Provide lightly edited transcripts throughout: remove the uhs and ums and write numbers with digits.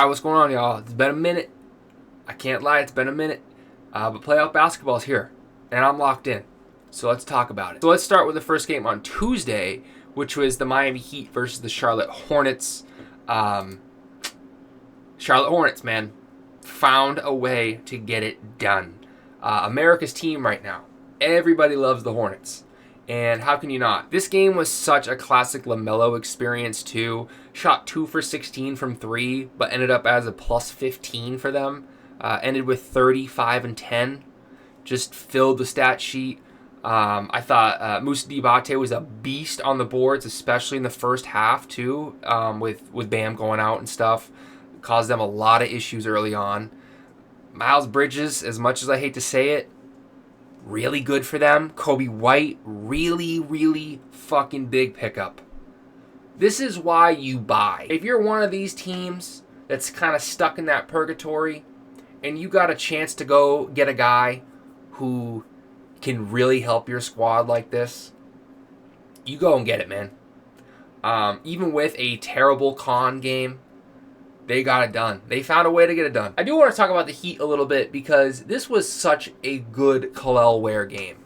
Alright, what's going on, y'all? It's been a minute. I can't lie, it's been a minute. But playoff basketball is here, and I'm locked in. So let's talk about it. So let's start with the first game on Tuesday, which was the Miami Heat versus the Charlotte Hornets. Charlotte Hornets, man, found a way to get it done. America's team right now. Everybody loves the Hornets. And how can you not? This game was such a classic LaMelo experience, too. Shot 2 for 16 from 3, but ended up as a plus 15 for them. Ended with 35 and 10. Just filled the stat sheet. I thought Moussa Diabate was a beast on the boards, especially in the first half, too, with Bam going out and stuff. Caused them a lot of issues early on. Miles Bridges, as much as I hate to say it, really good for them. Kobe White, really, really fucking big pickup. This is why you buy. If you're one of these teams that's kind of stuck in that purgatory and you got a chance to go get a guy who can really help your squad like this, you go and get it, man. Even with a terrible con game, they got it done. They found a way to get it done. I do want to talk about the Heat a little bit because this was such a good Kel'el Ware game.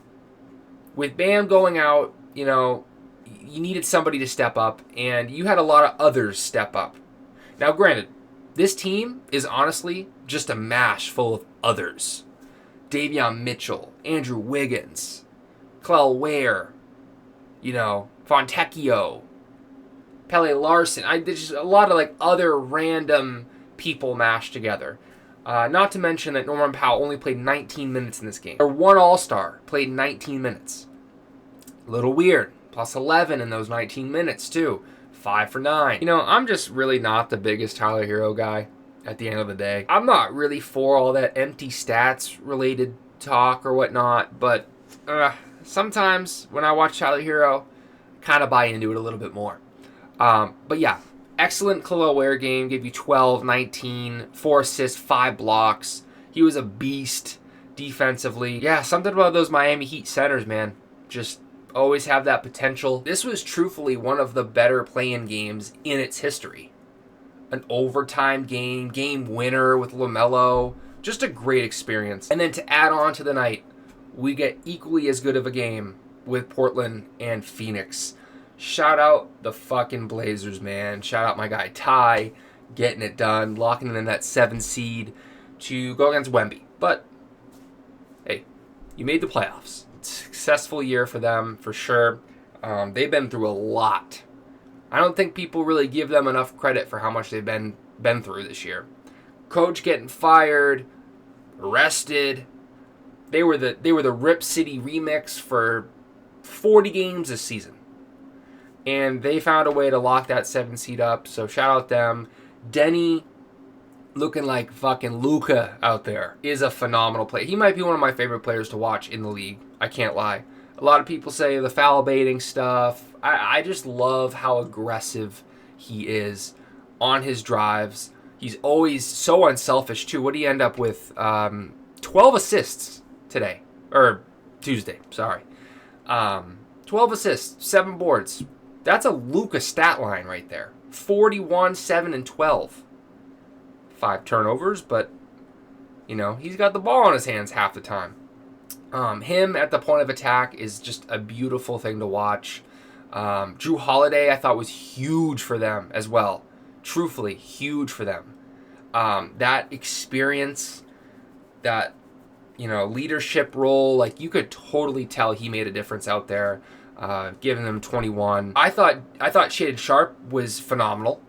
With Bam going out, you needed somebody to step up, and you had a lot of others step up. Now, granted, this team is honestly just a mash full of others. Davion Mitchell, Andrew Wiggins, Kel'el Ware, Fontecchio, Pele Larson. There's just a lot of other random people mashed together. Not to mention that Norman Powell only played 19 minutes in this game. Or one All-Star played 19 minutes. A little weird. Plus 11 in those 19 minutes, too. 5 for 9. I'm just really not the biggest Tyler Hero guy at the end of the day. I'm not really for all that empty stats-related talk or whatnot, but sometimes when I watch Tyler Hero, I kind of buy into it a little bit more. But yeah, excellent Kel'el Ware game. Gave you 12, 19, 4 assists, 5 blocks. He was a beast defensively. Yeah, something about those Miami Heat centers, man. Just always have that potential. This was truthfully one of the better play-in games in its history. An overtime game winner with LaMelo. Just a great experience. And then to add on to the night, we get equally as good of a game with Portland and Phoenix. Shout out the fucking Blazers, man. Shout out my guy Ty, getting it done, locking in that 7 seed to go against Wemby. But, hey, you made the playoffs. Successful year for them, for sure. They've been through a lot. I don't think people really give them enough credit for how much they've been through this year. Coach getting fired, arrested. They were the Rip City remix for 40 games this season. And they found a way to lock that 7 seed up. So shout out them. Denny, looking like fucking Luka out there, is a phenomenal player. He might be one of my favorite players to watch in the league. I can't lie. A lot of people say the foul baiting stuff. I just love how aggressive he is on his drives. He's always so unselfish too. What did he end up with? 12 assists today. Or Tuesday, sorry. 12 assists, 7 boards. That's a Luka stat line right there. 41, 7, and 12. 5 turnovers, but, he's got the ball in his hands half the time. Him at the point of attack is just a beautiful thing to watch. Drew Holiday, I thought, was huge for them as well. Truthfully, huge for them. That experience, that, leadership role, you could totally tell he made a difference out there. Giving them 21. I thought Shaedon Sharpe was phenomenal.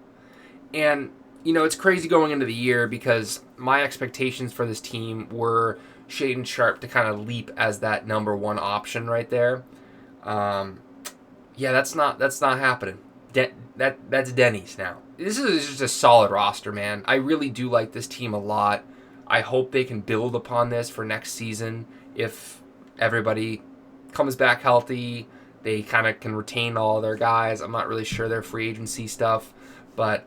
And, it's crazy going into the year because my expectations for this team were Shaedon Sharpe to kind of leap as that number 1 option right there. Yeah, that's not happening. That's Denny's now. This is just a solid roster, man. I really do like this team a lot. I hope they can build upon this for next season if everybody comes back healthy. They kind of can retain all their guys. I'm not really sure their free agency stuff. But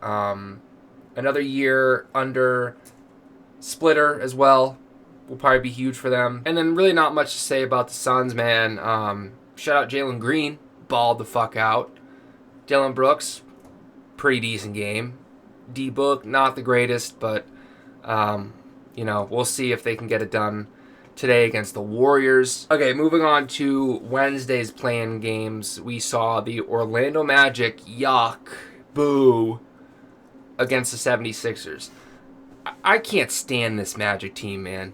another year under Splitter as well will probably be huge for them. And then really not much to say about the Suns, man. Shout out Jalen Green. Balled the fuck out. Dylan Brooks, pretty decent game. D-Book, not the greatest, but, we'll see if they can get it done today against the Warriors. Okay, moving on to Wednesday's play-in games. We saw the Orlando Magic, yuck, boo, against the 76ers. I can't stand this Magic team, man.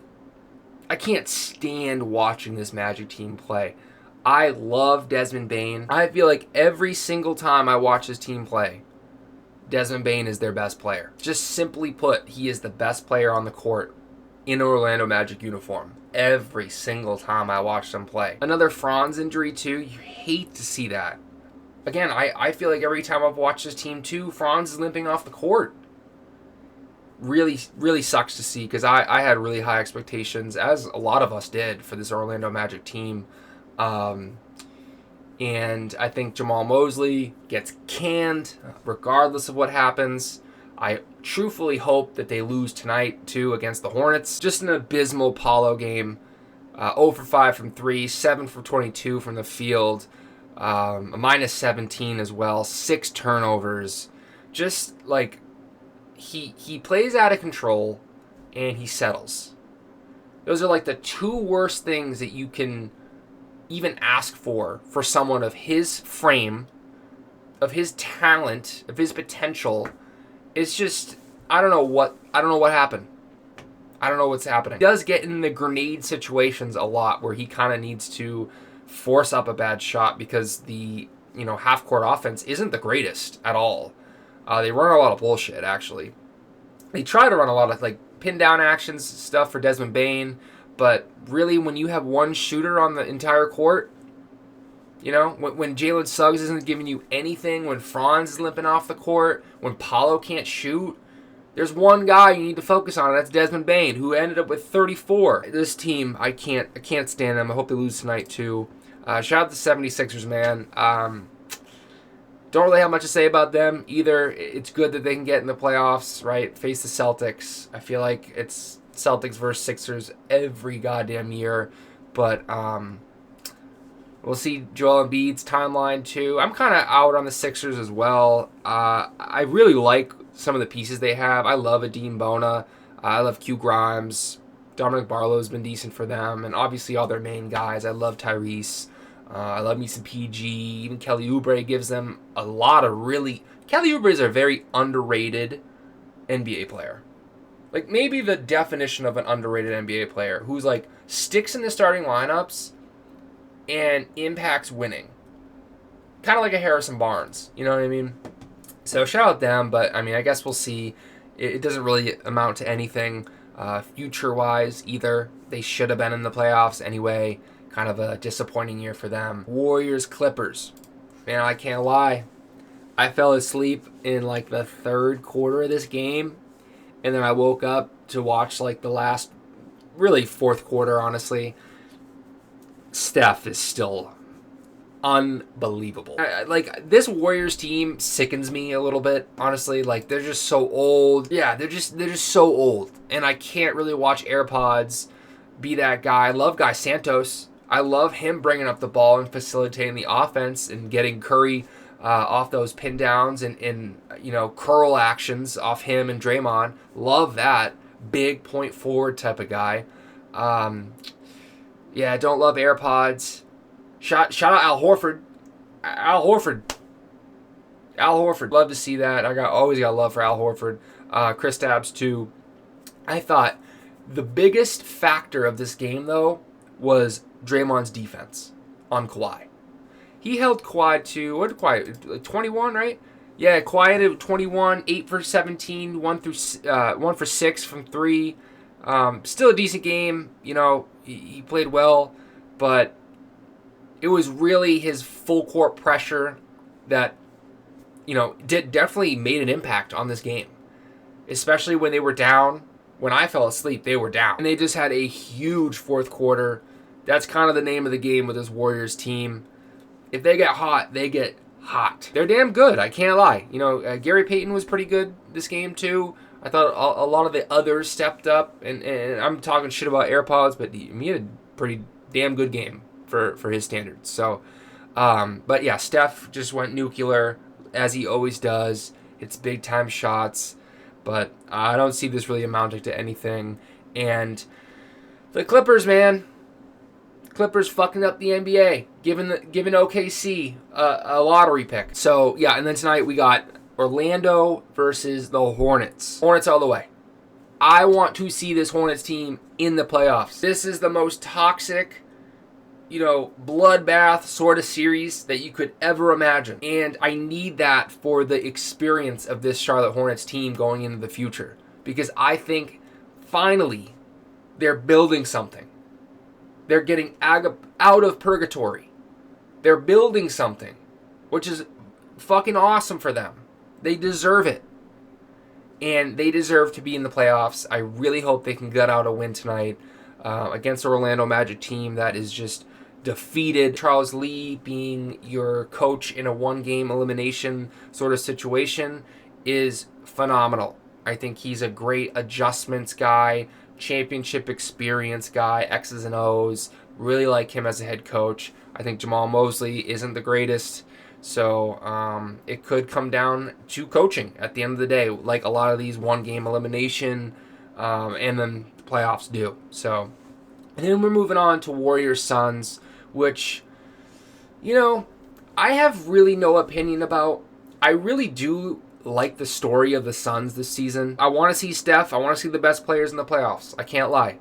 I can't stand watching this Magic team play. I love Desmond Bane. I feel like every single time I watch this team play, Desmond Bane is their best player. Just simply put, he is the best player on the court in an Orlando Magic uniform. Every single time I watch them play. Another Franz injury too. You hate to see that. Again, I feel like every time I've watched this team too, Franz is limping off the court. Really, really sucks to see because I had really high expectations, as a lot of us did, for this Orlando Magic team. And I think Jamal Mosley gets canned regardless of what happens. I truthfully hope that they lose tonight, too, against the Hornets. Just an abysmal Paolo game. 0 for 5 from 3, 7 for 22 from the field, a minus 17 as well, 6 turnovers. Just, like, he plays out of control, and he settles. Those are, like, the two worst things that you can even ask for someone of his frame, of his talent, of his potential. It's just, I don't know what happened. I don't know what's happening. He does get in the grenade situations a lot where he kind of needs to force up a bad shot because the, half-court offense isn't the greatest at all. They run a lot of bullshit, actually. They try to run a lot of, like, pin-down actions stuff for Desmond Bane, but really, when you have one shooter on the entire court, when Jalen Suggs isn't giving you anything, when Franz is limping off the court, when Paolo can't shoot, there's one guy you need to focus on, and that's Desmond Bane, who ended up with 34. This team, I can't stand them. I hope they lose tonight, too. Shout out to the 76ers, man. Don't really have much to say about them either. It's good that they can get in the playoffs, right? Face the Celtics. I feel like it's Celtics versus Sixers every goddamn year. But we'll see Joel Embiid's timeline too. I'm kind of out on the Sixers as well. I really like some of the pieces they have. I love Adine Bona. I love Q Grimes. Dominic Barlow's been decent for them. And obviously all their main guys. I love Tyrese. I love me some PG. Even Kelly Oubre gives them a lot of really... Kelly Oubre is a very underrated NBA player. Like, maybe the definition of an underrated NBA player who's, like, sticks in the starting lineups and impacts winning. Kind of like a Harrison Barnes. You know what I mean? So, shout out them, but, I guess we'll see. It doesn't really amount to anything future-wise either. They should have been in the playoffs anyway. Kind of a disappointing year for them. Warriors-Clippers. Man, I can't lie. I fell asleep in, like, the third quarter of this game. And then I woke up to watch, like, the last, really fourth quarter, honestly. Steph is still unbelievable. Like, this Warriors team sickens me a little bit, honestly. Like, they're just so old. Yeah, they're just so old. And I can't really watch AirPods be that guy. I love Guy Santos. I love him bringing up the ball and facilitating the offense and getting Curry off those pin downs and curl actions off him and Draymond. Love that. Big point forward type of guy. Don't love AirPods. Shout out Al Horford. Al Horford. Love to see that. Always got love for Al Horford. Kristaps too. I thought the biggest factor of this game, though, was Draymond's defense on Kawhi. He held Kawhi to, what did Kawhi, 21, right? Yeah, Kawhi ended 21, 8 for 17, 1 for 6 from 3. Still a decent game. He played well, but it was really his full court pressure that, definitely made an impact on this game. Especially when they were down. When I fell asleep, they were down. And they just had a huge fourth quarter. That's kind of the name of the game with this Warriors team. If they get hot, they get hot. They're damn good, I can't lie. Gary Payton was pretty good this game too. I thought a lot of the others stepped up. And I'm talking shit about AirPods, but he had a pretty damn good game for his standards. So, but yeah, Steph just went nuclear, as he always does. It's big-time shots. But I don't see this really amounting to anything. And the Clippers, man. Clippers fucking up the NBA, giving OKC a lottery pick. So, yeah, and then tonight we got Orlando versus the Hornets. Hornets all the way. I want to see this Hornets team in the playoffs. This is the most toxic, bloodbath sort of series that you could ever imagine. And I need that for the experience of this Charlotte Hornets team going into the future. Because I think, finally, they're building something. They're getting out of purgatory. They're building something, which is fucking awesome for them. They deserve it. And they deserve to be in the playoffs. I really hope they can gut out a win tonight against the Orlando Magic team that is just defeated. Charles Lee being your coach in a one-game elimination sort of situation is phenomenal. I think he's a great adjustments guy, championship experience guy, X's and O's. Really like him as a head coach. I think Jamal Mosley isn't the greatest, so it could come down to coaching at the end of the day, like a lot of these one-game elimination and then the playoffs do. So, and then we're moving on to Warriors Suns, which, I have really no opinion about. I really do like the story of the Suns this season. I want to see Steph. I want to see the best players in the playoffs. I can't lie.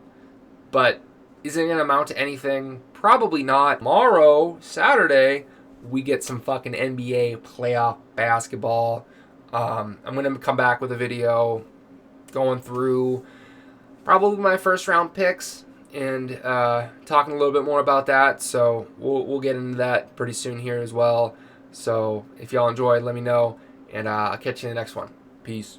But is it going to amount to anything? Probably not. Tomorrow, Saturday, we get some fucking NBA playoff basketball. I'm going to come back with a video going through probably my first round picks and talking a little bit more about that. So we'll get into that pretty soon here as well. So if y'all enjoyed, let me know. And I'll catch you in the next one. Peace.